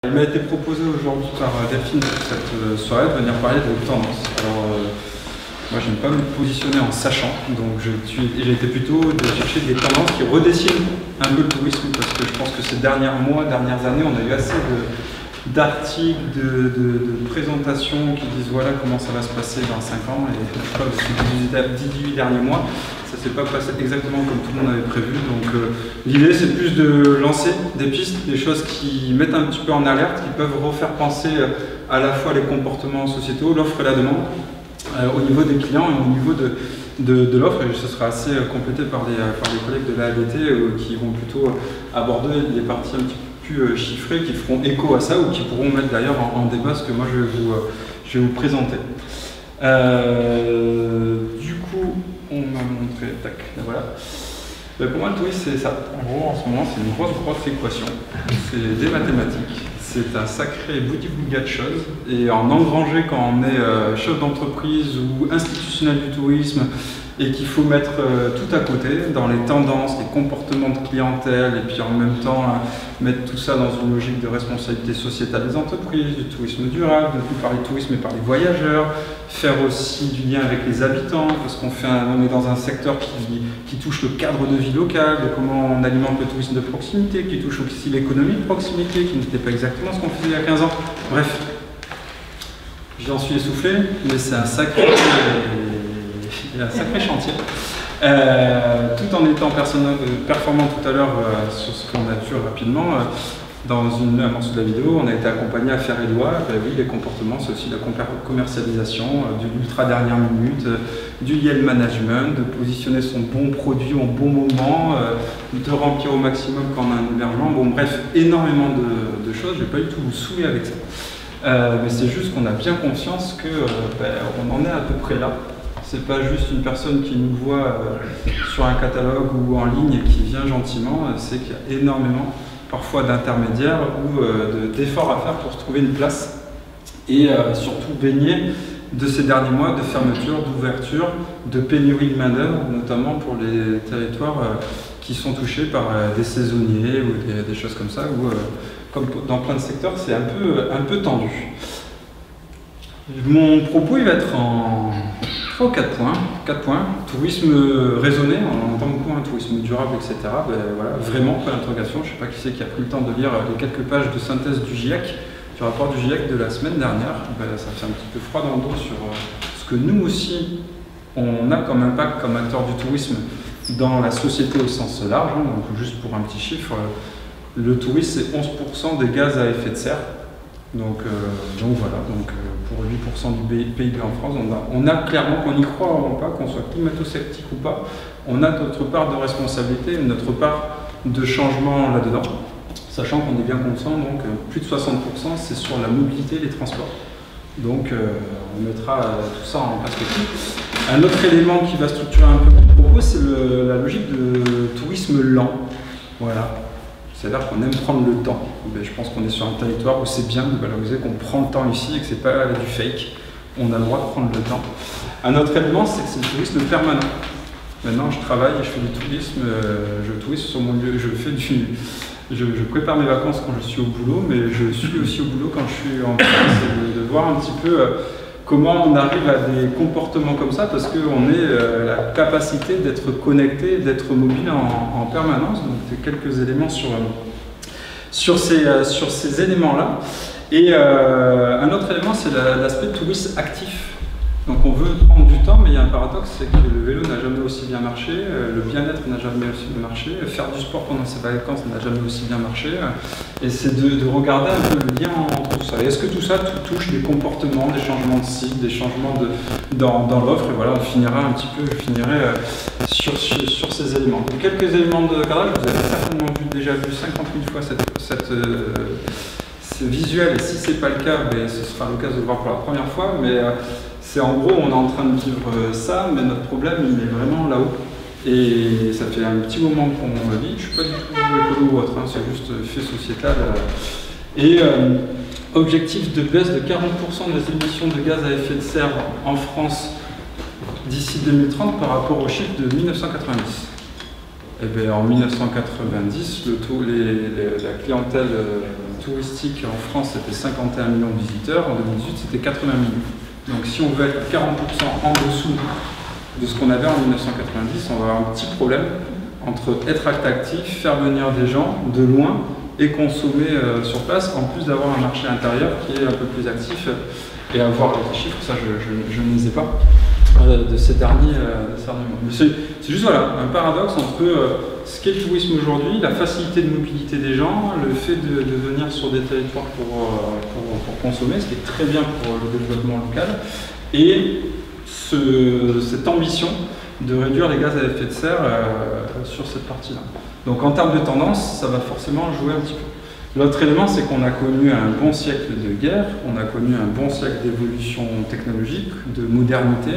Il m'a été proposé aujourd'hui par Delphine pour cette soirée de venir parler de tendance. Alors, moi j'aime pas me positionner en sachant, donc j'ai été plutôt de chercher des tendances qui redessinent un peu le tourisme, parce que je pense que ces derniers mois, dernières années, on a eu assez d'articles, de présentations qui disent voilà comment ça va se passer dans 5 ans, et je crois que ces 18 derniers mois, ça s'est pas passé exactement comme tout le monde avait prévu. Donc l'idée c'est plus de lancer des pistes, des choses qui mettent un petit peu en alerte, qui peuvent refaire penser à la fois les comportements sociétaux, l'offre et la demande, au niveau des clients et au niveau de l'offre, et ce sera assez complété par les collègues de l'ABT qui vont plutôt aborder les parties un petit peu plus chiffrées, qui feront écho à ça ou qui pourront mettre d'ailleurs en débat ce que moi je vais vous présenter. Du coup, on m'a montré, tac, voilà. Ben pour moi, le tourisme, c'est ça. En gros, en ce moment, c'est une grosse équation. C'est des mathématiques. C'est un sacré boudi-boudga de choses. Et en engranger, quand on est chef d'entreprise ou institutionnel du tourisme, et qu'il faut mettre tout à côté, dans les tendances, les comportements de clientèle, et puis en même temps mettre tout ça dans une logique de responsabilité sociétale des entreprises, du tourisme durable, de plus parler de tourisme mais parler de voyageurs, faire aussi du lien avec les habitants, parce qu'on est dans un secteur qui touche le cadre de vie local, de comment on alimente le tourisme de proximité, qui touche aussi l'économie de proximité, qui n'était pas exactement ce qu'on faisait il y a 15 ans. Bref, j'en suis essoufflé, mais c'est un sacré chantier, tout en étant performant tout à l'heure sur ce qu'on a vu rapidement. Dans un morceau de la vidéo, on a été accompagné à faire et doigt. Ben oui, les comportements, c'est aussi la commercialisation, de l'ultra dernière minute, du yield management, de positionner son bon produit au bon moment, de remplir au maximum quand on a un hébergement. Bon bref, énormément de choses, je ne vais pas du tout vous saouler avec ça. Mais c'est juste qu'on a bien conscience qu'on en est à peu près là. C'est pas juste une personne qui nous voit sur un catalogue ou en ligne et qui vient gentiment, c'est qu'il y a énormément parfois d'intermédiaires ou d'efforts à faire pour se trouver une place et surtout baigner de ces derniers mois de fermeture, d'ouverture, de pénurie de main-d'œuvre, notamment pour les territoires qui sont touchés par des saisonniers ou des choses comme ça, où comme dans plein de secteurs c'est un peu tendu. Mon propos il va être en 3 ou 4 points. 4 points. Tourisme raisonné, on entend beaucoup un tourisme durable, etc. Ben, voilà, vraiment, pas d'interrogation. Je ne sais pas qui c'est qui a pris le temps de lire les quelques pages de synthèse du GIEC, du rapport du GIEC de la semaine dernière. Ben, ça fait un petit peu froid dans le dos sur ce que nous aussi, on a comme impact comme acteur du tourisme dans la société au sens large. Hein. Donc, juste pour un petit chiffre, le tourisme, c'est 11% des gaz à effet de serre. Donc voilà, pour 8% du PIB en France, on a clairement, qu'on y croit ou pas, qu'on soit climato-sceptique ou pas, on a notre part de responsabilité, notre part de changement là-dedans, sachant qu'on est bien conscient, donc plus de 60% c'est sur la mobilité, les transports. Donc on mettra tout ça en perspective. Un autre élément qui va structurer un peu mon propos, c'est la logique de tourisme lent. Voilà. C'est-à-dire qu'on aime prendre le temps. Mais je pense qu'on est sur un territoire où c'est bien de valoriser qu'on prend le temps ici et que c'est pas du fake. On a le droit de prendre le temps. Un autre élément, c'est que c'est le tourisme permanent. Maintenant, je travaille et je fais du tourisme, je tourisme sur mon lieu, je prépare mes vacances quand je suis au boulot, mais je suis aussi au boulot quand je suis en France, et de voir un petit peu comment on arrive à des comportements comme ça, parce qu'on a la capacité d'être connecté, d'être mobile en permanence. Donc, c'est quelques éléments sur ces éléments-là. Et un autre élément, c'est l'aspect tourisme actif. Donc on veut prendre du temps, mais il y a un paradoxe, c'est que le vélo n'a jamais aussi bien marché, le bien-être n'a jamais aussi bien marché, faire du sport pendant ses vacances n'a jamais aussi bien marché, et c'est de regarder un peu le lien entre tout ça. Est-ce que tout ça touche des comportements, des changements de cycle, des changements dans l'offre, et voilà, on finira un petit peu, je finirai sur ces éléments. Donc, quelques éléments de cadrage, vous avez certainement déjà vu 50 000 fois ce visuel, et si ce n'est pas le cas, ce sera l'occasion de le voir pour la première fois, mais c'est en gros, on est en train de vivre ça, mais notre problème, il est vraiment là-haut. Et ça fait un petit moment qu'on le vit. Je ne suis pas du tout écolo ou autre, hein, c'est juste fait sociétal. Et objectif de baisse de 40% des émissions de gaz à effet de serre en France d'ici 2030 par rapport au chiffre de 1990. Et bien, en 1990, la clientèle touristique en France, c'était 51 millions de visiteurs. En 2018, c'était 80 millions. Donc si on veut être 40% en dessous de ce qu'on avait en 1990, on va avoir un petit problème entre être attractif, faire venir des gens de loin et consommer sur place, en plus d'avoir un marché intérieur qui est un peu plus actif et avoir des chiffres, ça je ne les ai pas, de ces derniers mois. C'est juste voilà, un paradoxe entre ce qu'est le tourisme aujourd'hui, la facilité de mobilité des gens, le fait de venir sur des territoires pour consommer, ce qui est très bien pour le développement local, et cette ambition de réduire les gaz à effet de serre sur cette partie-là. Donc en termes de tendance, ça va forcément jouer un petit peu. L'autre élément, c'est qu'on a connu un bon siècle de guerre, on a connu un bon siècle d'évolution technologique, de modernité,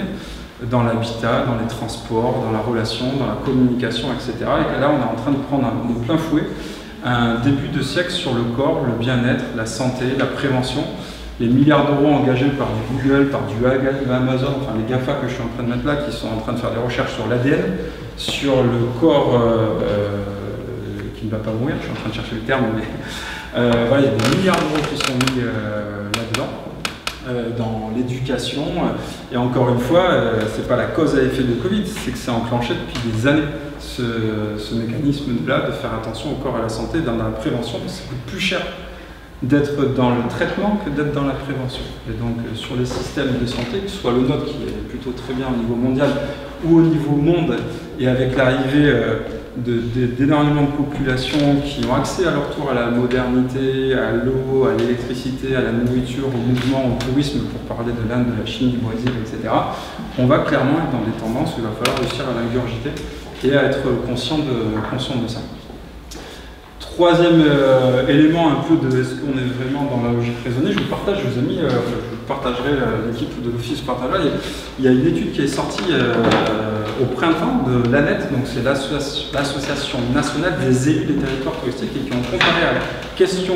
dans l'habitat, dans les transports, dans la relation, dans la communication, etc. Et que là, on est en train de prendre de plein fouet un début de siècle sur le corps, le bien-être, la santé, la prévention. Les milliards d'euros engagés par du Google, par du Amazon, enfin les GAFA que je suis en train de mettre là, qui sont en train de faire des recherches sur l'ADN, sur le corps qui ne va pas mourir, je suis en train de chercher le terme, mais voilà, il y a des milliards d'euros qui sont mis là-dedans, dans l'éducation, et encore une fois, c'est pas la cause à effet de Covid, c'est que c'est enclenché depuis des années, ce mécanisme-là de faire attention au corps et à la santé, dans la prévention, parce que ça coûte plus cher d'être dans le traitement que d'être dans la prévention. Et donc sur les systèmes de santé, que ce soit le nôtre qui est plutôt très bien au niveau mondial ou au niveau monde, et avec l'arrivée d'énormément de populations qui ont accès à leur tour à la modernité, à l'eau, à l'électricité, à la nourriture, au mouvement, au tourisme, pour parler de l'Inde, de la Chine, du Brésil, etc., on va clairement être dans des tendances où il va falloir réussir à l'ingurgiter et à être conscient de ça. Troisième élément un peu de est-ce qu'on est vraiment dans la logique raisonnée, je vous partage, je vous ai mis, je vous partagerai, l'équipe de l'Office partagera, il y a une étude qui est sortie au printemps de l'ANET, donc c'est l'Association nationale des élus des territoires touristiques, et qui ont comparé à la question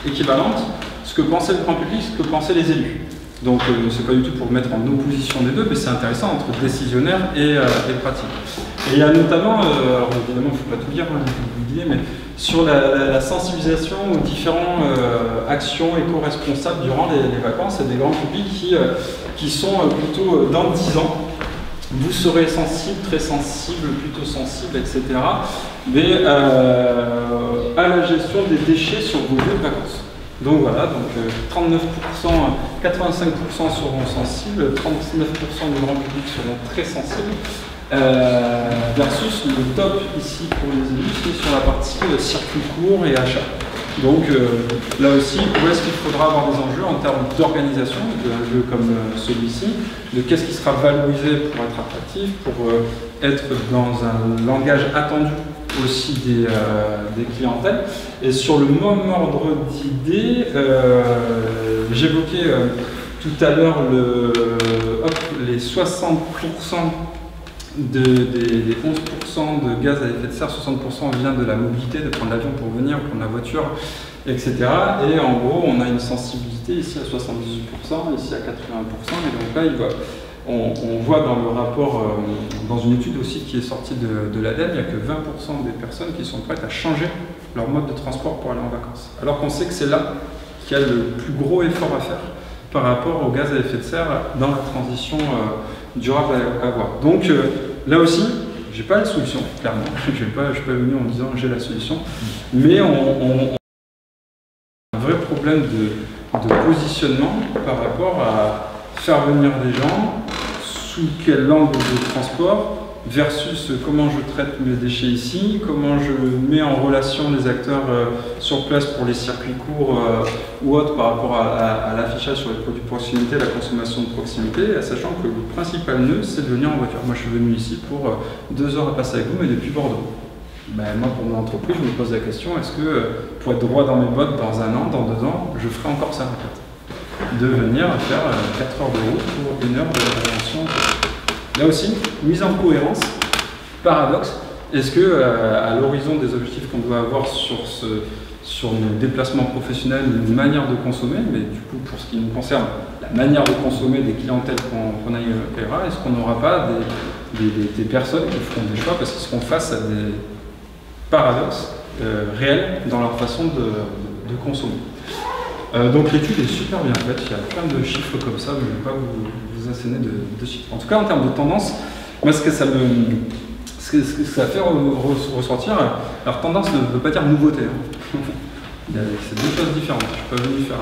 équivalente ce que pensait le grand public, ce que pensaient les élus. Donc c'est pas du tout pour mettre en opposition des deux, mais c'est intéressant entre décisionnaire et pratique. Et il y a notamment, alors évidemment il ne faut pas tout dire, hein, vous le disiez, mais sur la sensibilisation aux différentes actions éco-responsables durant les vacances, et des grands publics qui sont plutôt dans 10 ans. Vous serez sensible, très sensible, plutôt sensible, etc. Mais à la gestion des déchets sur vos lieux de vacances. Donc voilà, donc 39%, 85% seront sensibles, 39% du grand public seront très sensibles. Versus le top ici pour les élus, c'est sur la partie circuit court et achat. Donc là aussi, où est-ce qu'il faudra avoir des enjeux en termes d'organisation d'un jeu comme celui-ci, de qu'est-ce qui sera valorisé pour être attractif, pour être dans un langage attendu aussi des clientèles. Et sur le même ordre d'idée, j'évoquais tout à l'heure les 60% des 11% de gaz à effet de serre, 60% vient de la mobilité, de prendre l'avion pour venir, prendre la voiture, etc. Et en gros, on a une sensibilité ici à 78%, ici à 80%, et donc là, on voit dans le rapport, dans une étude aussi qui est sortie de l'ADEME, il n'y a que 20% des personnes qui sont prêtes à changer leur mode de transport pour aller en vacances. Alors qu'on sait que c'est là qu'il y a le plus gros effort à faire par rapport au gaz à effet de serre dans la transition durable à avoir. Donc là aussi, j'ai pas la solution, clairement. Je ne vais pas venir en disant j'ai la solution, mais on a un vrai problème de positionnement par rapport à faire venir des gens, sous quel angle de transport, versus comment je traite mes déchets ici, comment je mets en relation les acteurs sur place pour les circuits courts ou autres par rapport à l'affichage sur les produits de proximité, la consommation de proximité, sachant que le principal nœud, c'est de venir en voiture. Moi, je suis venu ici pour 2 heures à passer avec vous, mais depuis Bordeaux. Ben, moi, pour mon entreprise, je me pose la question, est-ce que pour être droit dans mes bottes dans 1 an, dans 2 ans, je ferai encore ça en fait, de venir faire 4 heures de route pour 1 heure de prévention. Là aussi, mise en cohérence, paradoxe. Est-ce que à l'horizon des objectifs qu'on doit avoir sur nos déplacements professionnels, une manière de consommer, mais du coup pour ce qui nous concerne, la manière de consommer des clientèles qu'on accueillera, est-ce qu'on n'aura pas des personnes qui feront des choix parce qu'ils seront face à des paradoxes réels dans leur façon consommer. Donc l'étude est super bien faite, il y a plein de chiffres comme ça, mais je ne vais pas vous asséner de chiffres. En tout cas, en termes de tendance, moi ce que ça fait ressortir, alors tendance ne veut pas dire nouveauté, hein. C'est deux choses différentes. Je ne suis pas venu faire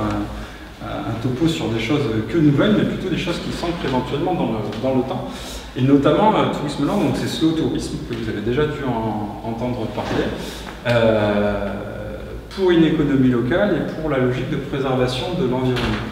un topo sur des choses que nouvelles, mais plutôt des choses qui s'ancrent éventuellement dans le temps. Et notamment, tourisme lent, donc c'est slow tourisme que vous avez déjà dû entendre parler, pour une économie locale et pour la logique de préservation de l'environnement.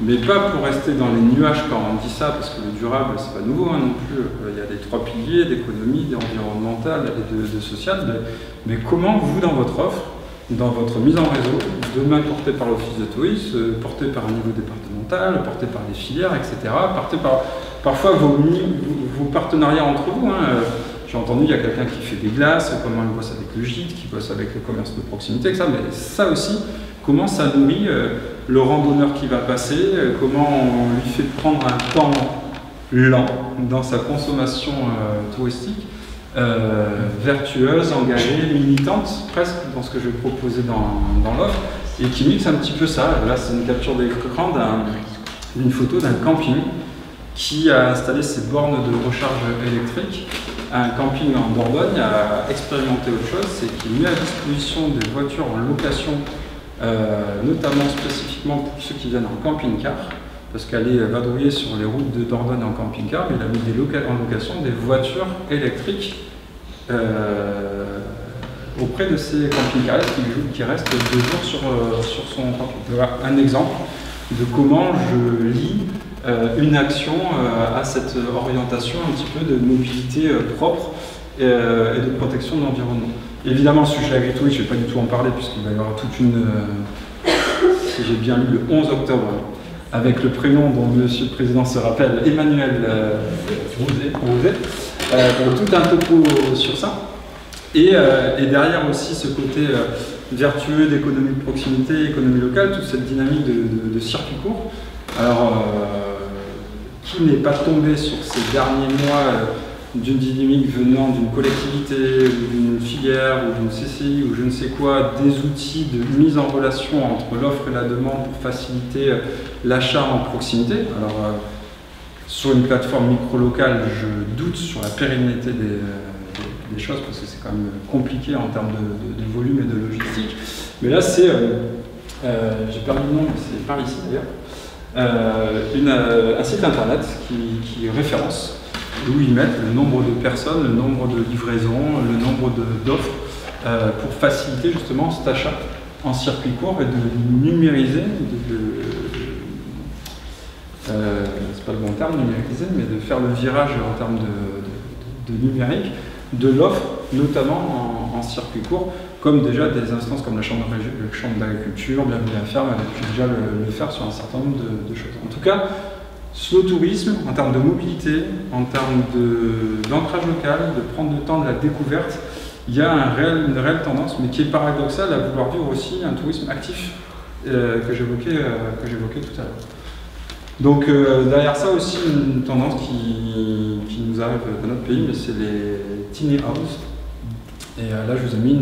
Mais pas pour rester dans les nuages quand on dit ça, parce que le durable, c'est pas nouveau hein, non plus. Il y a les trois piliers d'économie, d'environnemental et de social. Mais comment vous, dans votre offre, dans votre mise en réseau, demain portée par l'Office de tourisme, portée par un niveau départemental, portée par les filières, etc., portée par parfois vos partenariats entre vous. Hein. J'ai entendu, il y a quelqu'un qui fait des glaces, comment il bosse avec le gîte, qui bosse avec le commerce de proximité, etc. Mais ça aussi, comment ça nourrit le randonneur qui va passer, comment on lui fait prendre un temps lent dans sa consommation touristique, vertueuse, engagée, militante, presque dans ce que je vais proposer dans l'offre, et qui mixe un petit peu ça. Là, c'est une capture d'écran d'une photo d'un camping qui a installé ses bornes de recharge électrique. Un camping en Dordogne a expérimenté autre chose, c'est qu'il met à disposition des voitures en location, notamment spécifiquement pour ceux qui viennent en camping-car, parce qu'aller vadrouiller sur les routes de Dordogne en camping-car, mais il a mis en location des voitures électriques auprès de ces camping-cars qui restent 2 jours sur son camping. Voilà un exemple de comment je lie une action à cette orientation un petit peu de mobilité propre et de protection de l'environnement. Évidemment, le sujet agritourisme, je ne vais pas du tout en parler puisqu'il va y avoir toute une... si j'ai bien lu, le 11 octobre, avec le prénom dont Monsieur le Président se rappelle, Emmanuel Rouzet, pour tout un topo sur ça. Et derrière aussi ce côté vertueux d'économie de proximité, économie locale, toute cette dynamique de circuit court. Alors, qui n'est pas tombé sur ces derniers mois d'une dynamique venant d'une collectivité, ou d'une filière, ou d'une CCI, ou je ne sais quoi, des outils de mise en relation entre l'offre et la demande pour faciliter l'achat en proximité. Alors, sur une plateforme micro-locale, je doute sur la pérennité des choses, parce que c'est quand même compliqué en termes de volume et de logistique. Mais là, c'est, j'ai perdu le nom, mais c'est par ici d'ailleurs, un site internet qui référence, où ils mettent le nombre de personnes, le nombre de livraisons, le nombre d'offres, pour faciliter justement cet achat en circuit court et de numériser, c'est pas le bon terme, numériser, mais de faire le virage en termes de numérique, de l'offre, notamment en circuit court, comme déjà des instances comme la Chambre d'agriculture, Bienvenue à Ferme, avaient pu déjà le faire sur un certain nombre de choses. En tout cas, slow tourisme, en termes de mobilité, en termes d'ancrage local, de prendre le temps de la découverte, il y a une réelle tendance, mais qui est paradoxale, à vouloir vivre aussi un tourisme actif que j'évoquais tout à l'heure. Donc derrière ça aussi une tendance qui nous arrive dans notre pays, mais c'est les tiny houses. Et là je vous ai mis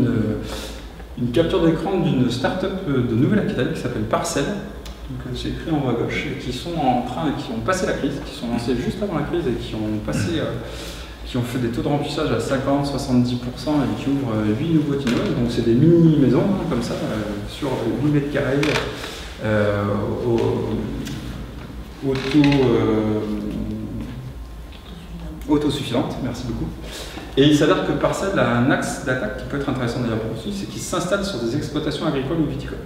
une capture d'écran d'une start-up de Nouvelle-Aquitaine qui s'appelle Parcel. Donc c'est écrit en haut à gauche, et qui sont en train, qui ont passé la crise, qui sont lancés juste avant la crise et qui ont fait des taux de remplissage à 50-70% et qui ouvrent 8 nouveaux tiny houses. Donc c'est des mini-maisons hein, comme ça, sur 8 mètres carrés, autosuffisante, merci beaucoup. Et il s'avère que Parcel a un axe d'attaque qui peut être intéressant d'ailleurs pour vous, c'est qu'il s'installe sur des exploitations agricoles ou viticoles.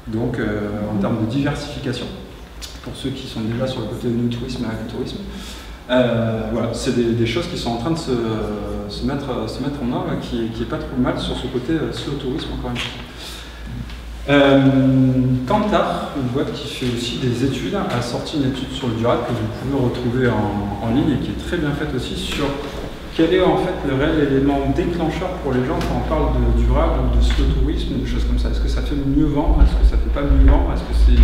Donc en termes de diversification, pour ceux qui sont déjà sur le côté de tourisme et agritourisme, voilà, c'est des choses qui sont en train de se mettre en œuvre, qui est pas trop mal sur ce côté slow tourisme encore une fois. Kantar, une boîte qui fait aussi des études, a sorti une étude sur le durable que vous pouvez retrouver en ligne et qui est très bien faite aussi sur quel est en fait le réel élément déclencheur pour les gens quand on parle de durable ou de slow tourisme, des choses comme ça. Est-ce que ça fait mieux vendre? Est-ce que ça fait pas mieux vendre? Est-ce que c'est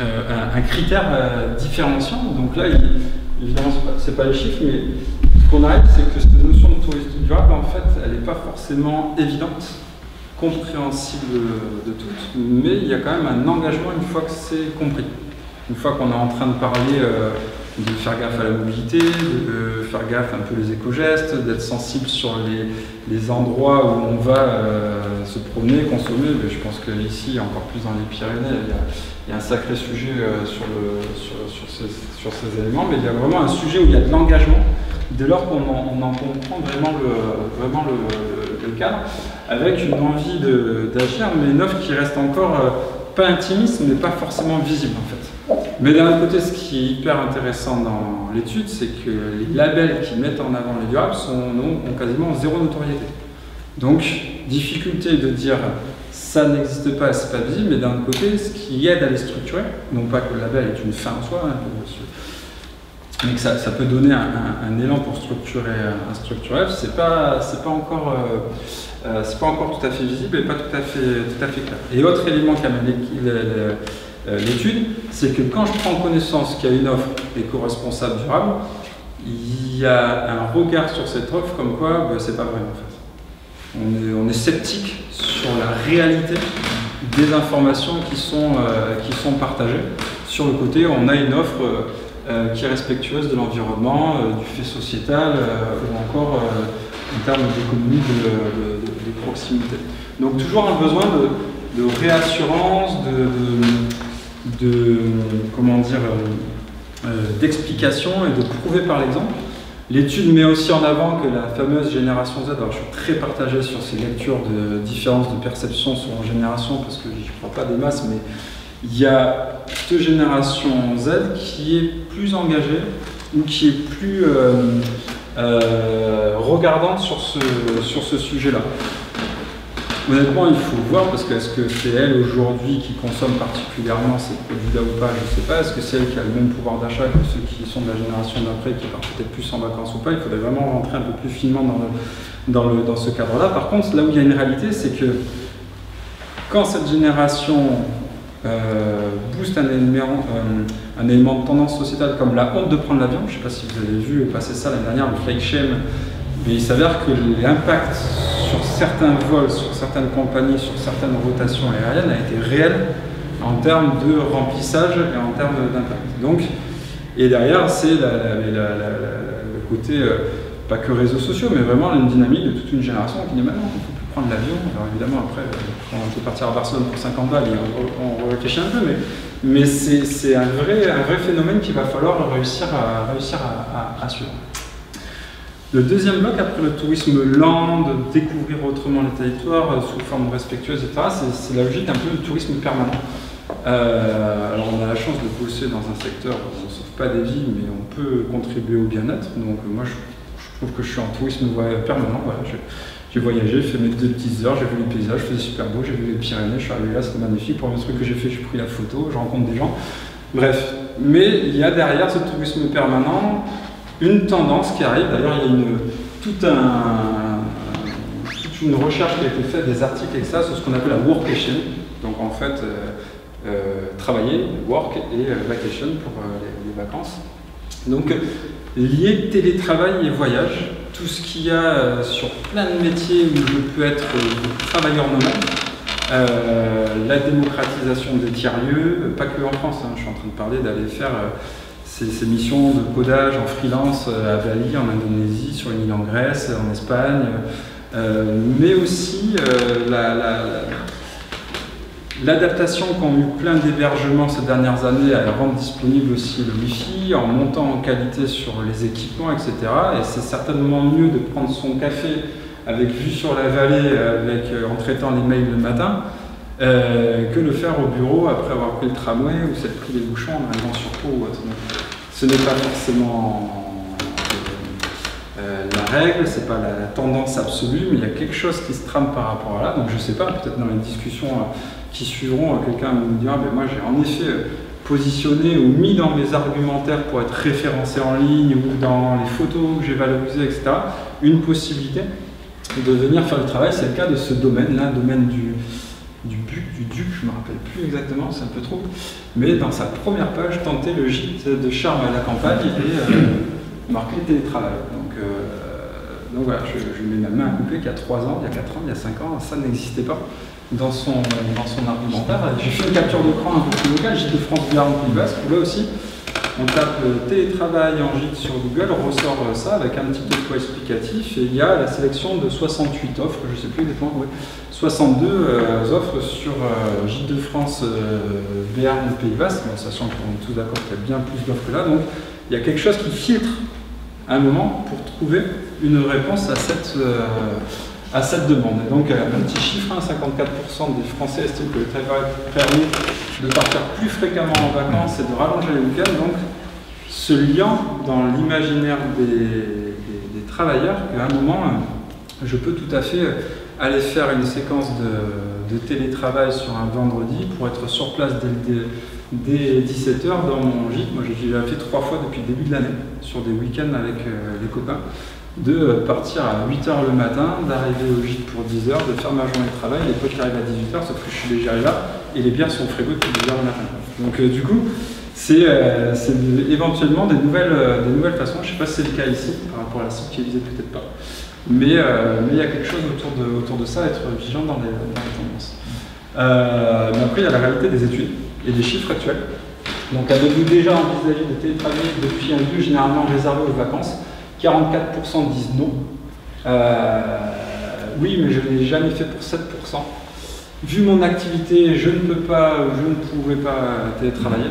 un critère différenciant? Donc là, évidemment, c'est pas les chiffres, mais ce qu'on arrive, c'est que cette notion de tourisme durable, en fait, elle n'est pas forcément évidente compréhensible de toutes, mais il y a quand même un engagement une fois que c'est compris. Une fois qu'on est en train de parler de faire gaffe à la mobilité, de faire gaffe un peu les éco-gestes, d'être sensible sur les endroits où on va se promener, consommer. Mais je pense qu'ici, encore plus dans les Pyrénées, il y a un sacré sujet sur ces éléments, mais il y a vraiment un sujet où il y a de l'engagement, dès lors qu'on en comprend vraiment le cadre, avec une envie d'agir, mais une offre qui reste encore pas intimiste, mais pas forcément visible en fait. Mais d'un autre côté, ce qui est hyper intéressant dans l'étude, c'est que les labels qui mettent en avant les durables ont quasiment zéro notoriété. Donc, difficulté de dire ça n'existe pas, c'est pas visible, mais d'un autre côté, ce qui aide à les structurer, non pas que le label est une fin en soi, mais que ça peut donner un élan pour structurer un structurel, c'est pas encore tout à fait visible et pas tout à fait clair. Et autre élément qui amène l'étude, c'est que quand je prends connaissance qu'il y a une offre éco-responsable durable, il y a un regard sur cette offre comme quoi c'est pas vrai en fait. On est sceptique sur la réalité des informations qui sont partagées. Sur le côté, on a une offre qui est respectueuse de l'environnement, du fait sociétal ou encore en termes d'économie de proximité. Donc toujours un besoin de réassurance, d'explication et de prouver par l'exemple. L'étude met aussi en avant que la fameuse génération Z, alors je suis très partagé sur ces lectures de différences de perception sur une génération parce que je ne crois pas des masses, mais il y a cette génération Z qui est plus engagée ou qui est plus regardante sur ce sujet-là. Honnêtement, il faut voir, parce que est-ce que c'est elle aujourd'hui qui consomme particulièrement ces produits-là ou pas, je ne sais pas. Est-ce que c'est elle qui a le même pouvoir d'achat que ceux qui sont de la génération d'après, qui partent peut-être plus en vacances ou pas? Il faudrait vraiment rentrer un peu plus finement dans ce cadre-là. Par contre, là où il y a une réalité, c'est que quand cette génération booste un élément de tendance sociétale comme la honte de prendre l'avion, je ne sais pas si vous avez vu passer ça l'année dernière, le flight shame, mais il s'avère que l'impact sur certains vols, sur certaines compagnies, sur certaines rotations aériennes a été réel en termes de remplissage et en termes d'impact. Donc, et derrière, c'est le côté, pas que réseaux sociaux, mais vraiment une dynamique de toute une génération qui dit maintenant, il ne faut plus prendre l'avion. Alors évidemment, après, quand on peut partir à Barcelone pour 50 balles, on réfléchit un peu, mais c'est un vrai phénomène qu'il va falloir réussir à suivre. Le deuxième bloc, après le tourisme lent, de découvrir autrement les territoires sous forme respectueuse, etc., c'est la logique un peu du tourisme permanent. Alors on a la chance de bosser dans un secteur où on ne sauve pas des vies, mais on peut contribuer au bien-être. Donc moi je trouve que je suis en tourisme permanent. Voilà. J'ai voyagé, fait mes 2 petites heures, j'ai vu les paysages, je faisais super beau, j'ai vu les Pyrénées, je suis arrivé là, c'était magnifique. Pour le truc que j'ai fait, j'ai pris la photo, je rencontre des gens. Bref, mais il y a derrière ce tourisme permanent une tendance qui arrive. D'ailleurs, il y a toute une recherche qui a été faite, des articles et ça, sur ce qu'on appelle la workation. Donc en fait, travailler, work et vacation pour les vacances. Donc lié télétravail et voyage, tout ce qu'il y a sur plein de métiers où je peux être travailleur nomade, la démocratisation des tiers-lieux, pas que en France, hein, je suis en train de parler d'aller faire ces missions de codage en freelance à Bali, en Indonésie, sur une île en Grèce, en Espagne, mais aussi l'adaptation qu'ont eu plein d'hébergements ces dernières années à rendre disponible aussi le Wi-Fi, en montant en qualité sur les équipements, etc. Et c'est certainement mieux de prendre son café avec vue sur la vallée, en traitant les mails le matin, que le faire au bureau après avoir pris le tramway ou s'être pris les bouchons en arrivant sur Pau ou autre. Ce n'est pas forcément la règle, c'est pas la tendance absolue, mais il y a quelque chose qui se trame par rapport à là. Donc je sais pas, peut-être dans les discussions qui suivront, quelqu'un me dira, mais moi j'ai en effet positionné ou mis dans mes argumentaires pour être référencé en ligne ou dans les photos que j'ai valorisées, etc., une possibilité de venir faire le travail. C'est le cas de ce domaine-là, domaine du Duc, je ne me rappelle plus exactement, c'est un peu trop, mais dans sa première page, tenter le gîte de charme à la campagne et marquer télétravail. donc voilà, je mets ma main à couper qu'il y a 3 ans, il y a 4 ans, il y a 5 ans, ça n'existait pas dans son argumentaire. J'ai fait une capture d'écran un peu plus locale, Gîtes de France Béarn Pays Basque, où là aussi, on tape télétravail en gîte sur Google, on ressort ça avec un petit topo explicatif, et il y a la sélection de 68 offres, je ne sais plus exactement, oui, 62 offres sur Gîtes de France Béarn Pays Basque, sachant qu'on est tous d'accord qu'il y a bien plus d'offres que là, donc il y a quelque chose qui filtre à un moment pour trouver une réponse à cette demande. Et donc un petit chiffre, 54% des Français estiment que le travail permet de partir plus fréquemment en vacances et de rallonger les week-ends. Donc ce lien dans l'imaginaire des travailleurs qu'à un moment, je peux tout à fait aller faire une séquence de télétravail sur un vendredi pour être sur place dès 17 h dans mon gîte. Moi j'ai déjà fait 3 fois depuis le début de l'année, sur des week-ends avec les copains, de partir à 8 h le matin, d'arriver au gîte pour 10 h, de faire ma journée de travail, les potes qui arrivent à 18 h, sauf que je suis déjà là, et les bières sont au frigo depuis 10 h le matin. Donc du coup, c'est éventuellement des nouvelles façons. Je ne sais pas si c'est le cas ici, par rapport à la cible qui est visée, peut-être pas. Mais il y a quelque chose autour de ça, être vigilant dans les tendances. Mais après, il y a la réalité des études et des chiffres actuels. Donc, avez-vous déjà envisagé de télétravailler depuis un lieu généralement réservé aux vacances? 44% disent non. Oui, mais je ne l'ai jamais fait pour 7%. Vu mon activité, je ne pouvais pas télétravailler.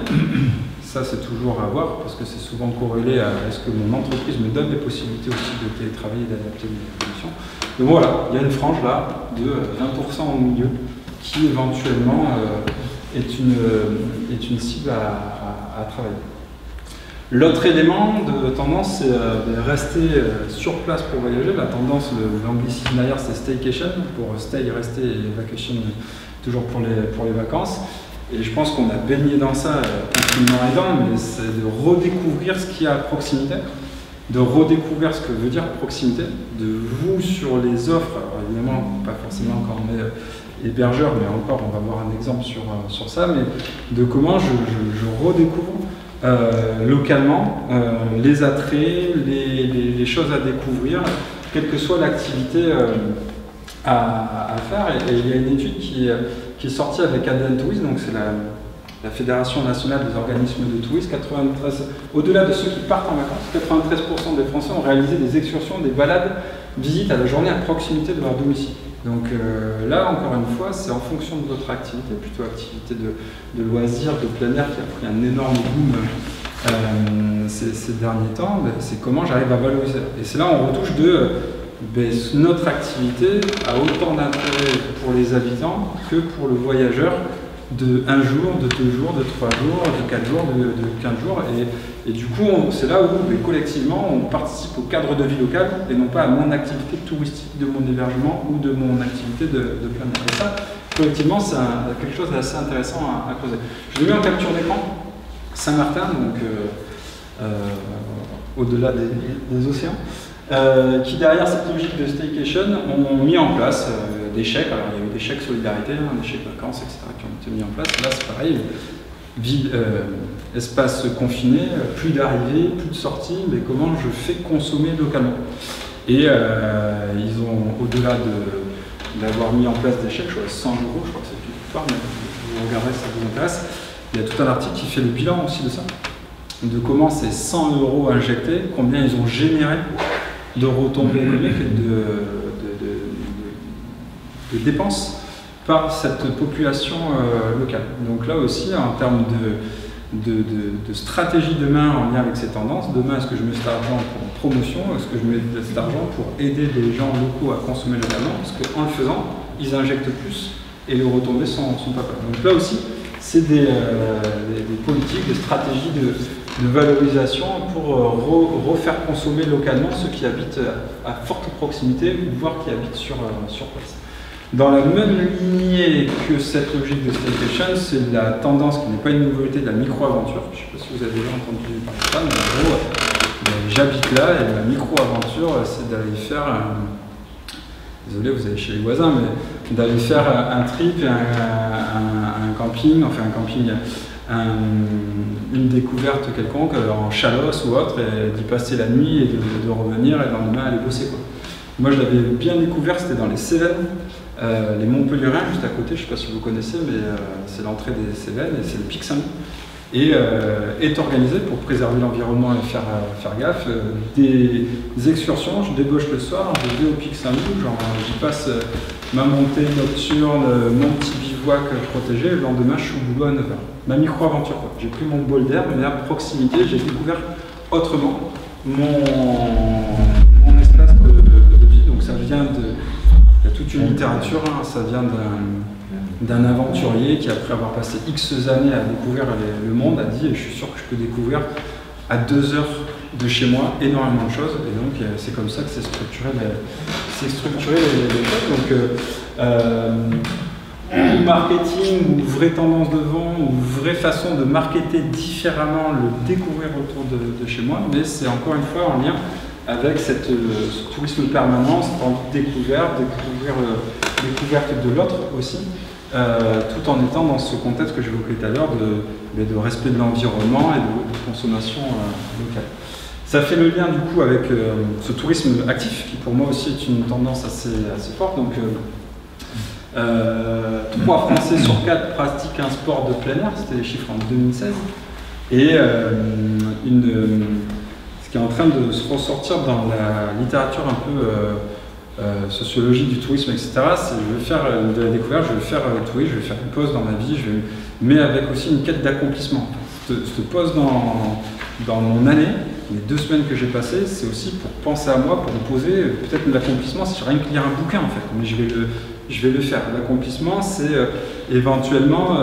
Ça, c'est toujours à voir, parce que c'est souvent corrélé à est-ce que mon entreprise me donne des possibilités aussi de télétravailler et d'adapter mes conditions. Donc voilà, il y a une frange là de 20% au milieu qui éventuellement est une cible à travailler. L'autre élément de tendance, c'est de rester sur place pour voyager. La tendance, l'anglicisme d'ailleurs, c'est staycation, pour stay, rester, et vacation, toujours pour les vacances. Et je pense qu'on a baigné dans ça confinement aidant, mais c'est de redécouvrir ce qu'il y a à proximité, de redécouvrir ce que veut dire proximité, de vous sur les offres, alors évidemment pas forcément quand on est hébergeur, mais encore on va voir un exemple sur ça, mais de comment je redécouvre localement les attraits, les choses à découvrir, quelle que soit l'activité à faire. Et il y a une étude qui est sortie avec ADN Tourisme, donc c'est la Fédération nationale des organismes de tourisme. Au-delà de ceux qui partent en vacances, 93% des Français ont réalisé des excursions, des balades, visites à la journée à proximité de leur domicile. Donc là, encore une fois, c'est en fonction de votre activité, plutôt activité de loisirs, de plein air qui a pris un énorme boom ces derniers temps. C'est comment j'arrive à valoriser. Et c'est là on retouche notre activité a autant d'intérêt pour les habitants que pour le voyageur de 1 jour, de 2 jours, de 3 jours, de 4 jours, de 15 jours. Et du coup, c'est là où collectivement, on participe au cadre de vie local et non pas à mon activité touristique, de mon hébergement ou de mon activité de plein air. Et ça, collectivement, c'est quelque chose d'assez intéressant à creuser. Je l'ai mis en capture d'écran, Saint-Martin, donc au-delà des océans. Qui derrière cette logique de staycation ont mis en place des chèques. Alors il y a eu des chèques solidarité, des chèques vacances, etc. qui ont été mis en place. Là c'est pareil, espace confiné, plus d'arrivées, plus de sorties, mais comment je fais consommer localement. Et ils ont, au-delà d'avoir mis en place des chèques, je crois 100 €, je crois que c'est une histoire, mais vous regarderez si ça vous intéresse. Il y a tout un article qui fait le bilan aussi de ça, de comment ces 100 € injectés, combien ils ont généré de retombées économiques et de dépenses par cette population locale. Donc là aussi, en termes de stratégie demain en lien avec ces tendances, demain est-ce que je mets cet argent pour promotion, est-ce que je mets cet argent pour aider les gens locaux à consommer localement, parce qu'en le faisant, ils injectent plus et les retombées sont pas bonnes. Donc là aussi, c'est des politiques, des stratégies de valorisation pour refaire consommer localement ceux qui habitent à forte proximité, voire qui habitent sur place. Dans la même lignée que cette logique de staycation, c'est la tendance qui n'est pas une nouveauté de la micro-aventure. Je ne sais pas si vous avez déjà entendu parler de ça, mais en gros, j'habite là et la micro-aventure, c'est d'aller faire désolé, vous allez chez les voisins, mais d'aller faire un trip, un camping, enfin un camping, une découverte quelconque en Chalosse ou autre, et d'y passer la nuit et de revenir et le lendemain aller bosser, quoi. Moi, je l'avais bien découvert, c'était dans les Cévennes, les Montpelliérains, juste à côté, je ne sais pas si vous connaissez, mais c'est l'entrée des Cévennes et c'est le Pic Saint-Loup. Et est organisé pour préserver l'environnement et faire gaffe. Des excursions, je débauche le soir, je vais au Pic Saint-Loup, j'y passe ma montée nocturne, mon petit bivouac protégé, le lendemain je suis au boulot à 9h. Ma micro-aventure, j'ai pris mon bol d'air, mais à proximité, j'ai découvert autrement mon espace de vie. Donc ça vient de... Il y a toute une littérature, hein, ça vient d'un aventurier qui, après avoir passé X années à découvrir le monde, a dit « je suis sûr que je peux découvrir à 2 heures de chez moi énormément de choses ». Et donc c'est comme ça que c'est structuré les choses. Donc ou marketing, ou vraie tendance de vente, ou vraie façon de marketer différemment, le découvrir autour de chez moi, mais c'est encore une fois en lien avec ce tourisme permanent, cette envie de découverte de l'autre aussi, tout en étant dans ce contexte que j'évoquais tout à l'heure de respect de l'environnement et de consommation locale. Ça fait le lien du coup avec ce tourisme actif qui pour moi aussi est une tendance assez forte. Donc 3 Français sur 4 pratiquent un sport de plein air, c'était les chiffres en 2016. Et ce qui est en train de se ressortir dans la littérature un peu sociologie du tourisme, etc., c'est je vais faire de la découverte, je vais faire le tourisme, je vais faire une pause dans ma vie, mais avec aussi une quête d'accomplissement. Cette pause dans mon année, les 2 semaines que j'ai passées, c'est aussi pour penser à moi, pour me poser peut-être l'accomplissement, c'est rien que lire un bouquin en fait, mais je vais le faire. L'accomplissement, c'est éventuellement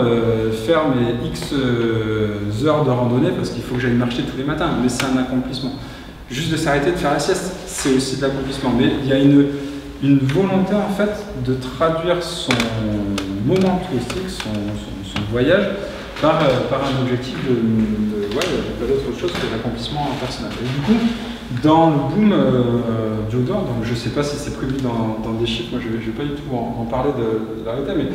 faire mes X heures de randonnée parce qu'il faut que j'aille marcher tous les matins, mais c'est un accomplissement. Juste de s'arrêter de faire la sieste, c'est aussi de l'accomplissement. Mais il y a une volonté en fait de traduire son moment touristique, son voyage, par un objectif pas d'autre chose que l'accomplissement personnel. Et du coup, dans le boom du outdoor, donc je ne sais pas si c'est prévu dans des chiffres, moi je ne vais pas du tout en parler de la réalité, mais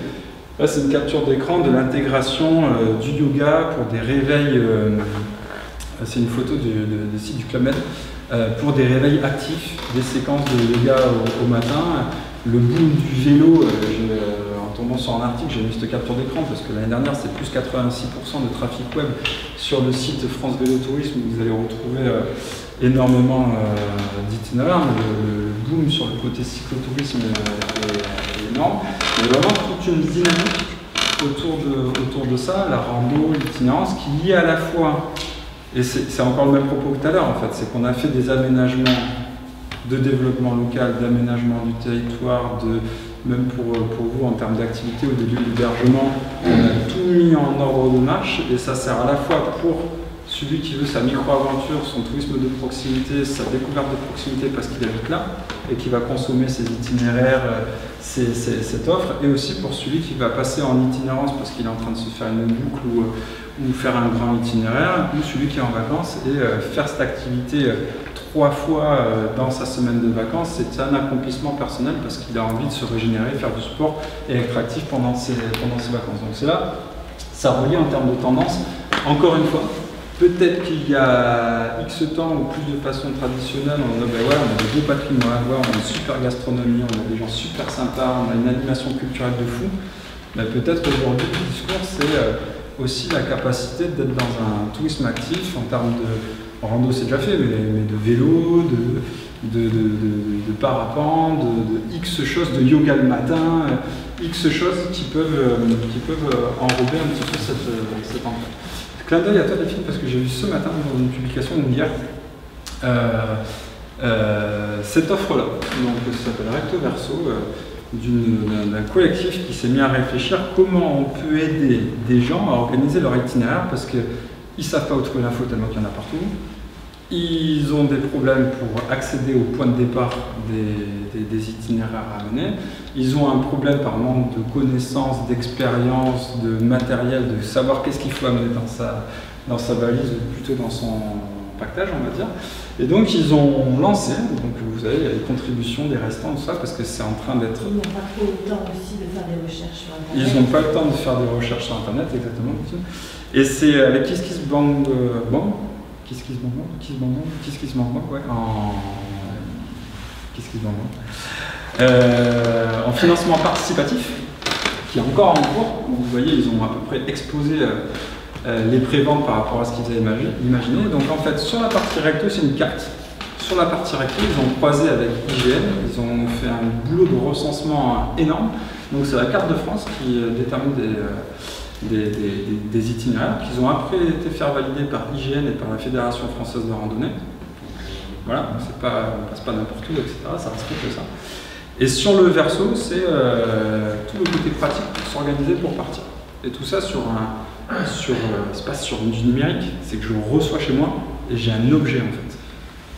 là c'est une capture d'écran de l'intégration du yoga pour des réveils, c'est une photo du site du Club Med, pour des réveils actifs, des séquences de yoga au matin, le boom du vélo, en tombant sur un article, j'ai mis cette capture d'écran parce que l'année dernière c'est plus 86% de trafic web sur le site France Vélo Tourisme où vous allez retrouver énormément d'itinéraires. Le boom sur le côté cyclotourisme est énorme. Il y a vraiment toute une dynamique autour de ça, la rando, l'itinérance, qui lie à la fois, et c'est encore le même propos que tout à l'heure en fait, c'est qu'on a fait des aménagements de développement local, d'aménagement du territoire, même pour vous en termes d'activité ou de lieux d'hébergement, on a tout mis en ordre de marche et ça sert à la fois pour celui qui veut sa micro-aventure, son tourisme de proximité, sa découverte de proximité parce qu'il habite là et qui va consommer ses itinéraires, cette offre, et aussi pour celui qui va passer en itinérance parce qu'il est en train de se faire une boucle ou faire un grand itinéraire, ou celui qui est en vacances et faire cette activité 3 fois dans sa semaine de vacances, c'est un accomplissement personnel parce qu'il a envie de se régénérer, faire du sport et être actif pendant ses vacances. Donc c'est là, ça relie en termes de tendance. Encore une fois, peut-être qu'il y a X temps ou plus de façon traditionnelle, on a des beaux patrimoines, on a une super gastronomie, on a des gens super sympas, on a une animation culturelle de fou. Mais peut-être aujourd'hui, le discours, c'est aussi la capacité d'être dans un tourisme actif en termes de rando, c'est déjà fait, mais de vélo, de parapente, de X choses, de yoga le matin, X choses qui peuvent enrober un petit peu cette entrée. Clin d'œil à toi Delphine, parce que j'ai vu ce matin dans une publication d'hier cette offre-là, donc ça s'appelle Recto Verso, d'un collectif qui s'est mis à réfléchir comment on peut aider des gens à organiser leur itinéraire parce qu'ils ne savent pas où trouver l'info tellement qu'il y en a partout. Ils ont des problèmes pour accéder au point de départ des itinéraires à mener. Ils ont un problème par manque de connaissances, d'expérience, de matériel, de savoir qu'est-ce qu'il faut amener dans sa valise ou plutôt dans son pactage, on va dire. Et donc ils ont lancé, donc vous savez, il y a des contributions, des restants, tout ça, parce que c'est en train d'être... Ils n'ont pas trop le temps aussi de faire des recherches sur Internet. Ils n'ont pas le temps de faire des recherches sur Internet, exactement. Et c'est avec KissKissBang, Qu'est-ce qu'ils vendent? En financement participatif, qui est encore en cours. Vous voyez, ils ont à peu près explosé les préventes par rapport à ce qu'ils avaient imaginé. Donc en fait, sur la partie recto, c'est une carte. Sur la partie recto, ils ont croisé avec IGN, ils ont fait un boulot de recensement énorme. Donc c'est la carte de France qui détermine des itinéraires qu'ils ont après été faire valider par IGN et par la Fédération Française de Randonnée. Voilà, on passe pas n'importe où, etc. Ça respecte ça. Et sur le verso, c'est tout le côté pratique pour s'organiser pour partir. Et tout ça c'est pas sur du numérique, c'est que je reçois chez moi et j'ai un objet en fait.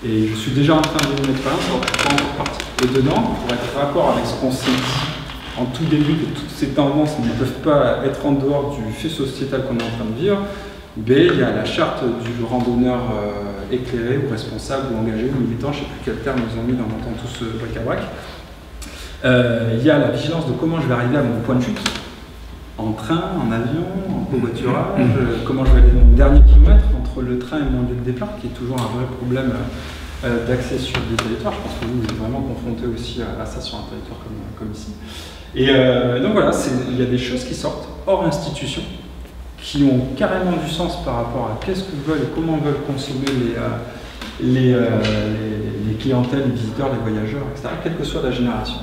Et je suis déjà en train de me mettre par là pour encore partir. Et dedans, pour être raccord avec ce qu'on s'est dit en tout début, que toutes ces tendances ne peuvent pas être en dehors du fait sociétal qu'on est en train de vivre, il y a la charte du randonneur éclairé ou responsable ou engagé ou militant, je ne sais plus quel terme ils ont mis dans mon temps tout ce bric-à-brac. Il y a la vigilance de comment je vais arriver à mon point de chute, en train, en avion, en covoiturage, comment je vais aller mon dernier kilomètre entre le train et mon lieu de départ, qui est toujours un vrai problème d'accès sur des territoires. Je pense que vous êtes vraiment confronté aussi à ça sur un territoire comme ici. Et donc voilà, il y a des choses qui sortent hors institution, qui ont carrément du sens par rapport à qu'est-ce que veulent et comment veulent consommer les clientèles, les visiteurs, les voyageurs, etc., quelle que soit la génération.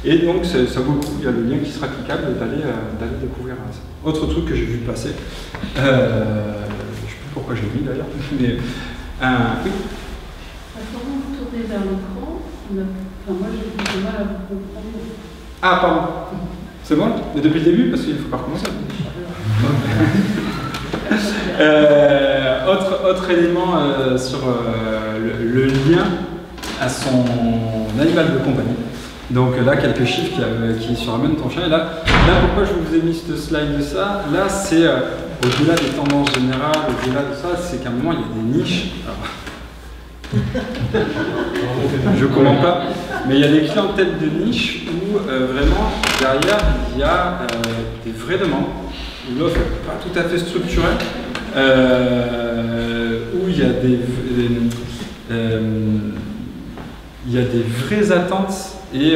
Et donc ça vaut le coup, il y a le lien qui sera cliquable d'aller découvrir ça. Autre truc que j'ai vu passer, je ne sais plus pourquoi j'ai mis d'ailleurs, mais oui. Quand vous vous tournez vers l'écran, moi j'ai du mal à vous comprendre. Ah pardon, c'est bon? Mais depuis le début, parce qu'il ne faut pas recommencer. Autre élément sur le lien à son animal de compagnie. Donc là, quelques chiffres qui surramènent ton chien. Et là, pourquoi je vous ai mis ce slide de ça? Là, c'est au-delà des tendances générales, au-delà de ça, c'est qu'à un moment, il y a des niches. Alors, je ne commente pas, mais il y a des clientèles de niche où vraiment, derrière, il y a des vraies demandes, où l'offre n'est pas tout à fait structurée, où il y a des vraies attentes. Et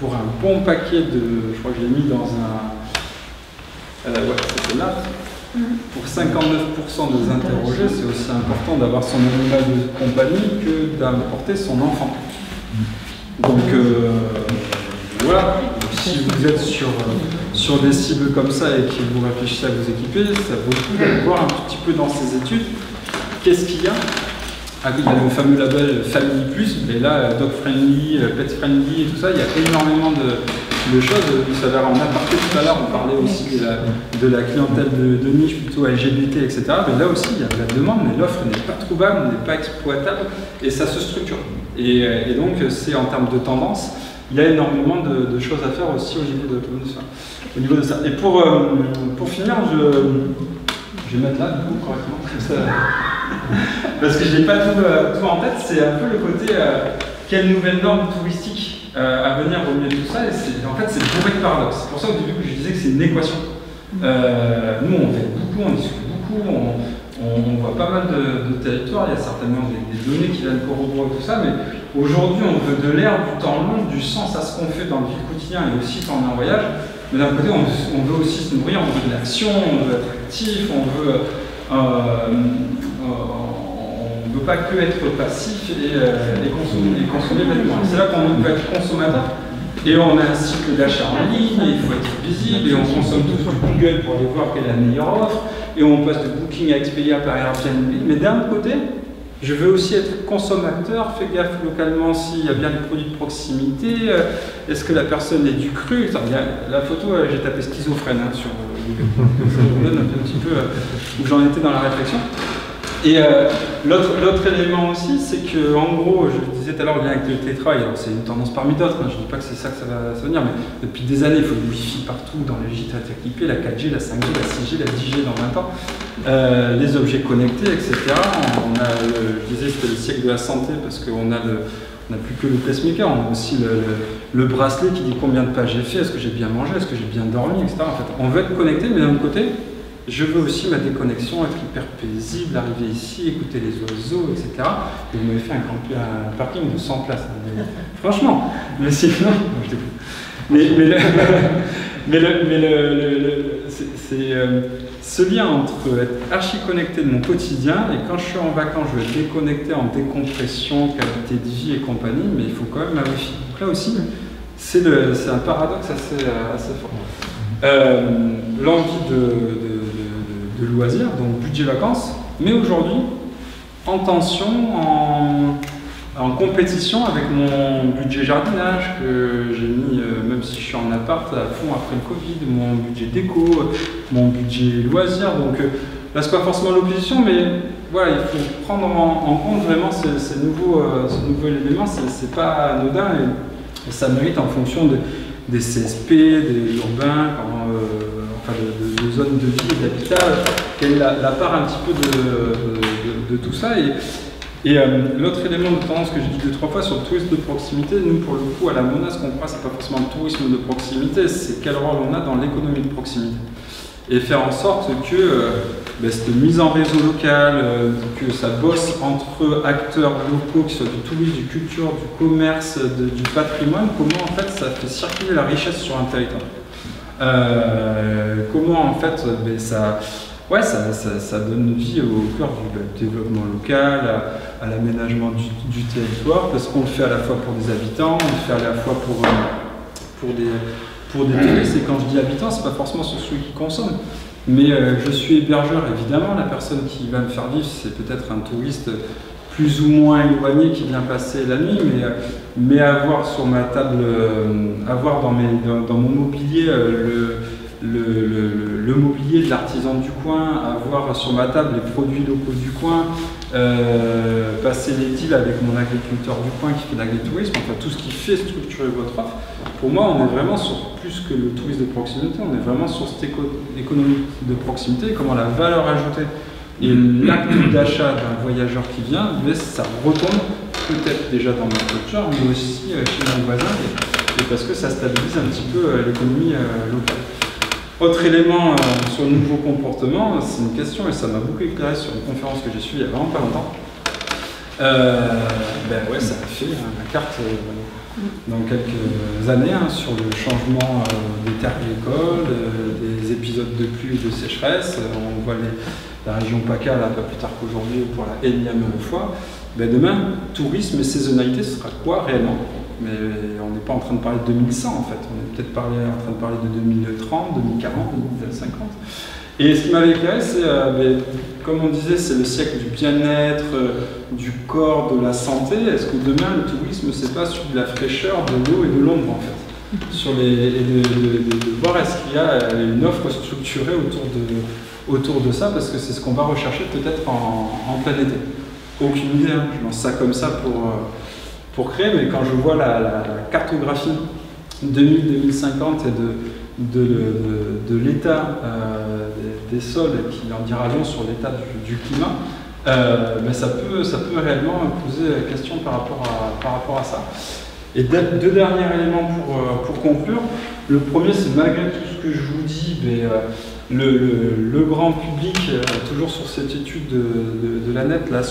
pour un bon paquet de, je crois que je l'ai mis dans un, ouais, c'était là, pour 59% des interrogés, c'est aussi important d'avoir son animal de compagnie que d'apporter son enfant. Donc voilà, si vous êtes sur des cibles comme ça et que vous réfléchissez à vous équiper, ça vaut le coup d'aller voir un petit peu dans ces études qu'est-ce qu'il y a. Ah oui, il y a le fameux label Family Plus, mais là, Dog Friendly, Pet Friendly et tout ça, il y a énormément de choses. Vous savez, en aparté tout à l'heure, on parlait aussi de la clientèle de niche, plutôt LGBT, etc. Mais là aussi, il y a de la demande, mais l'offre n'est pas trouvable, n'est pas exploitable, et ça se structure. Et donc, c'est en termes de tendance, il y a énormément de choses à faire aussi au niveau de ça. Et pour finir, je vais mettre là, du coup, correctement, comme ça. Parce que je n'ai pas tout en tête, c'est un peu le côté quelle nouvelle norme touristique à venir au milieu de tout ça, et en fait c'est bourré de paradoxes. C'est pour ça au début que je disais que c'est une équation. Nous on fait beaucoup, on discute beaucoup, on voit pas mal de territoires, il y a certainement des données qui viennent corroborer tout ça, mais aujourd'hui on veut de l'air, du temps long, du sens à ce qu'on fait dans le vie quotidien et aussi quand on est en voyage, mais d'un côté on veut aussi se nourrir, on veut de l'action, on veut être actif, on veut ne peut pas que être passif et consommer bêtement. C'est là qu'on peut être consommateur. Et on a un cycle d'achat en ligne, et il faut être visible, et on consomme tout sur Google pour aller voir quelle est la meilleure offre, et on passe de Booking à Expedia par Airbnb. Mais d'un autre côté, je veux aussi être consommateur, fais gaffe localement s'il y a bien des produits de proximité, est-ce que la personne est du cru. La photo, j'ai tapé schizophrène sur Google. Ça vous donne un petit peu où j'en étais dans la réflexion. Et l'autre élément aussi, c'est que en gros, je le disais tout à l'heure, le lien avec le télétravail, alors c'est une tendance parmi d'autres, hein, je ne dis pas que c'est ça que ça va venir, mais depuis des années, il faut le Wi-Fi partout, dans les gîtes équipés, la 4G, la 5G, la 6G, la 10G dans 20 ans, les objets connectés, etc. Je disais c'était le siècle de la santé, parce qu'on n'a plus que le pacemaker, on a aussi le bracelet qui dit combien de pages j'ai fait, est-ce que j'ai bien mangé, est-ce que j'ai bien dormi, etc. En fait, on veut être connecté, mais d'un autre côté, je veux aussi ma déconnexion, être hyper paisible, arriver ici, écouter les oiseaux, etc. Et vous m'avez fait un parking de 100 places. Mais, franchement, mais sinon, je découvre. C'est ce lien entre être archi connecté de mon quotidien et quand je suis en vacances, je vais être déconnecté en décompression, qualité de vie et compagnie, mais il faut quand même ma wifi. Donc là aussi, c'est un paradoxe assez fort. L'envie de loisirs, donc budget vacances, mais aujourd'hui en tension, en compétition avec mon budget jardinage que j'ai mis, même si je suis en appart, à fond après le Covid, mon budget déco, mon budget loisirs. Donc là, c'est pas forcément l'opposition, mais voilà, il faut prendre en compte vraiment ces nouveaux éléments. C'est pas anodin et ça mérite en fonction des CSP, des urbains, de zones de vie et d'habitat, quelle est la part un petit peu de tout ça. Et l'autre élément de tendance que j'ai dit 2-3 fois sur le tourisme de proximité, nous pour le coup à la Mona, ce qu'on croit, c'est pas forcément le tourisme de proximité, c'est quel rôle on a dans l'économie de proximité. Et faire en sorte que cette mise en réseau local, que ça bosse entre acteurs locaux, que ce soit du tourisme, du culture, du commerce, du patrimoine, comment en fait ça fait circuler la richesse sur un territoire. Comment en fait ça donne vie au cœur du développement local, à l'aménagement du territoire, parce qu'on le fait à la fois pour des habitants, on le fait à la fois pour des touristes. Et quand je dis habitants, c'est pas forcément sur celui qui consomme. Mais je suis hébergeur, évidemment, la personne qui va me faire vivre, c'est peut-être un touriste plus ou moins éloigné qui vient passer la nuit, mais avoir sur ma table, avoir dans mon mobilier le mobilier de l'artisan du coin, avoir sur ma table les produits locaux du coin, passer les deals avec mon agriculteur du coin qui fait de l'agritourisme, enfin tout ce qui fait structurer votre offre. Pour moi, on est vraiment sur plus que le tourisme de proximité, on est vraiment sur cette économie de proximité, comment la valeur ajoutée et l'acte d'achat d'un voyageur qui vient, ça retombe peut-être déjà dans ma culture, mais aussi chez mon voisin, et parce que ça stabilise un petit peu l'économie locale. Autre élément sur le nouveau comportement, c'est une question, et ça m'a beaucoup éclairé sur une conférence que j'ai suivie il y a vraiment pas longtemps. Ça a fait la carte dans quelques années sur le changement des terres agricoles, des épisodes de pluie et de sécheresse. On voit la région PACA là, pas plus tard qu'aujourd'hui pour la énième fois. Demain, tourisme et saisonnalité, ce sera quoi réellement? Mais on n'est pas en train de parler de 2100 en fait, on est peut-être en train de parler de 2030, 2040, 2050. Et ce qui m'avait éclairé, c'est, comme on disait, c'est le siècle du bien-être, du corps, de la santé. Est-ce que demain, le tourisme, c'est pas sur de la fraîcheur, de l'eau et de l'ombre en fait, sur de voir est-ce qu'il y a une offre structurée autour de ça, parce que c'est ce qu'on va rechercher peut-être en plein été. Aucune idée, hein. Je lance ça comme ça pour créer, mais quand je vois la cartographie 2050 et de l'état des sols qui en dira long sur l'état du climat, ça peut réellement poser question par rapport à ça. Et deux derniers éléments pour conclure. Le premier, c'est malgré tout ce que je vous dis, le grand public, toujours sur cette étude de la net, là,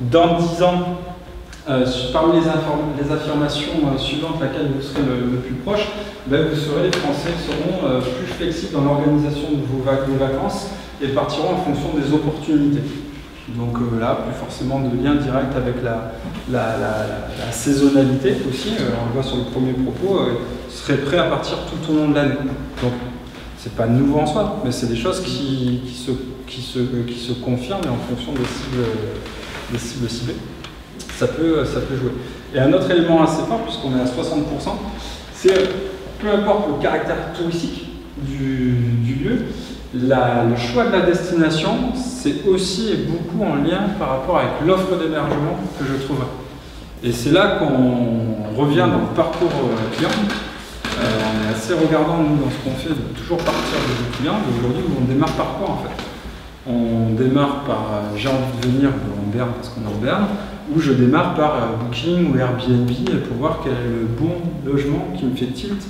dans 10 ans, parmi les affirmations suivantes, laquelle vous serez le plus proche, les Français seront plus flexibles dans l'organisation de vos vacances et partiront en fonction des opportunités. Donc là, plus forcément de lien direct avec la saisonnalité aussi, on le voit sur le premier propos, seraient prêts à partir tout au long de l'année. Donc c'est pas nouveau en soi, mais c'est des choses qui se confirment et en fonction des cibles ciblées. Ça peut jouer. Et un autre élément assez fort, puisqu'on est à 60%, c'est peu importe le caractère touristique du lieu, le choix de la destination, c'est aussi et beaucoup en lien par rapport avec l'offre d'hébergement que je trouverai. Et c'est là qu'on revient dans le parcours client. On est assez regardant, nous, dans ce qu'on fait, de toujours partir des clients. Aujourd'hui, on démarre par quoi, en fait? On démarre par j'ai envie de venir en Berne parce qu'on est en Berne, ou je démarre par Booking ou Airbnb pour voir quel est le bon logement qui me fait tilt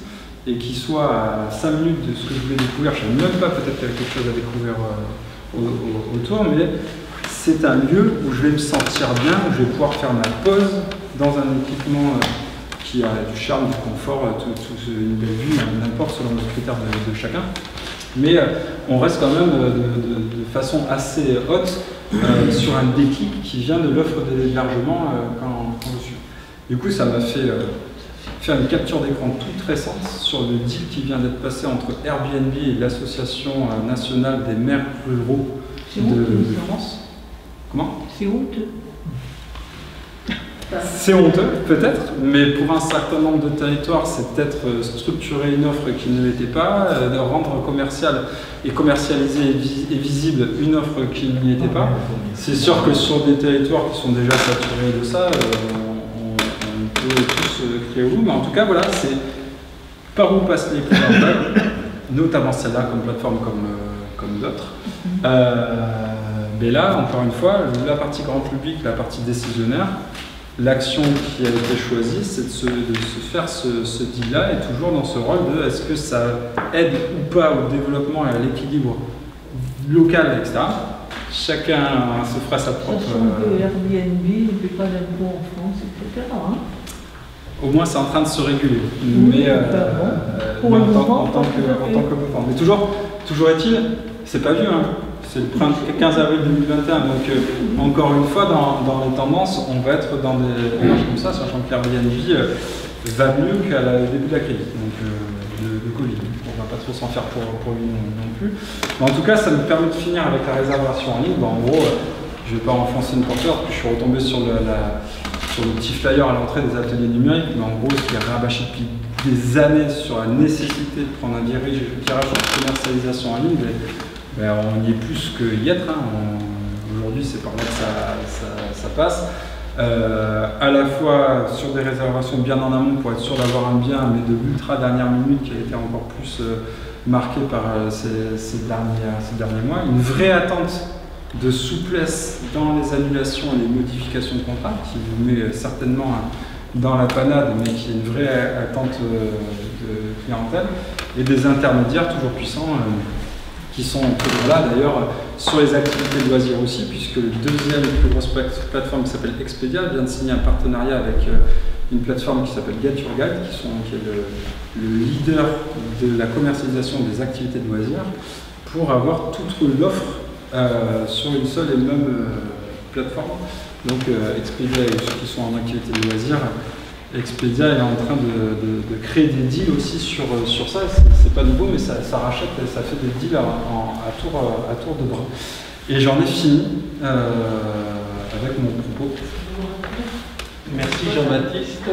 et qui soit à 5 minutes de ce que je voulais découvrir. Je ne savais même pas, peut-être qu'il y avait quelque chose à découvrir autour, mais c'est un lieu où je vais me sentir bien, où je vais pouvoir faire ma pause dans un équipement qui a du charme, du confort, une belle vue, n'importe selon les critères de chacun. Mais on reste quand même de façon assez haute sur un déclic qui vient de l'offre d'hébergement quand je suis. Du coup, ça m'a fait faire une capture d'écran toute récente sur le deal qui vient d'être passé entre Airbnb et l'Association nationale des maires ruraux de France. Comment? C'est honteux. C'est honteux, peut-être, mais pour un certain nombre de territoires, c'est peut-être structurer une offre qui ne l'était pas, rendre commercial et commercialiser et visible une offre qui n'y était pas. C'est sûr que sur des territoires qui sont déjà saturés de ça, on peut tous créer au bout, mais en tout cas, voilà, c'est par où passent les clientèles, notamment celle-là comme plateforme comme d'autres. Mais là, encore une fois, la partie grand public, la partie décisionnaire, l'action qui a été choisie, c'est de se faire ce deal-là et toujours dans ce rôle de est-ce que ça aide ou pas au développement et à l'équilibre local, etc. Chacun se fera sa propre... Sachant que Airbnb ne fait pas d'impôts en France, etc. Hein. Au moins, c'est en train de se réguler. Oui, mais en tant que plateforme. Mais toujours est-il, c'est pas vieux, hein. C'est le 15 avril 2021, donc encore une fois, dans les tendances, on va être dans des démarches comme ça, sachant que Airbnb va mieux qu'à début de la crise, donc de Covid. On ne va pas trop s'en faire pour lui non plus. Mais en tout cas, ça me permet de finir avec la réservation en ligne. En gros, je ne vais pas enfoncer une porteur, puis je suis retombé sur le petit flyer à l'entrée des ateliers numériques, mais en gros, ce qui est rabâché depuis des années sur la nécessité de prendre un virage sur la commercialisation en ligne, ben, on y est plus que y être. Hein. Aujourd'hui, c'est par là que ça passe. À la fois sur des réservations bien en amont pour être sûr d'avoir un bien, mais de l'ultra dernière minute qui a été encore plus marqué par ces derniers mois. Une vraie attente de souplesse dans les annulations et les modifications de contrat qui vous met certainement dans la panade, mais qui est une vraie attente de clientèle. Et des intermédiaires toujours puissants. Qui sont toujours là d'ailleurs sur les activités de loisirs aussi, puisque le deuxième plus grosse plateforme qui s'appelle Expedia vient de signer un partenariat avec une plateforme qui s'appelle Get Your Guide, qui est le leader de la commercialisation des activités de loisirs, pour avoir toute l'offre sur une seule et même plateforme. Donc Expedia et ceux qui sont en activité de loisirs, Expedia est en train de créer des deals aussi sur ça. C'est pas nouveau, mais ça rachète, ça fait des deals à tour de bras. Et j'en ai fini avec mon propos. Merci Jean-Baptiste.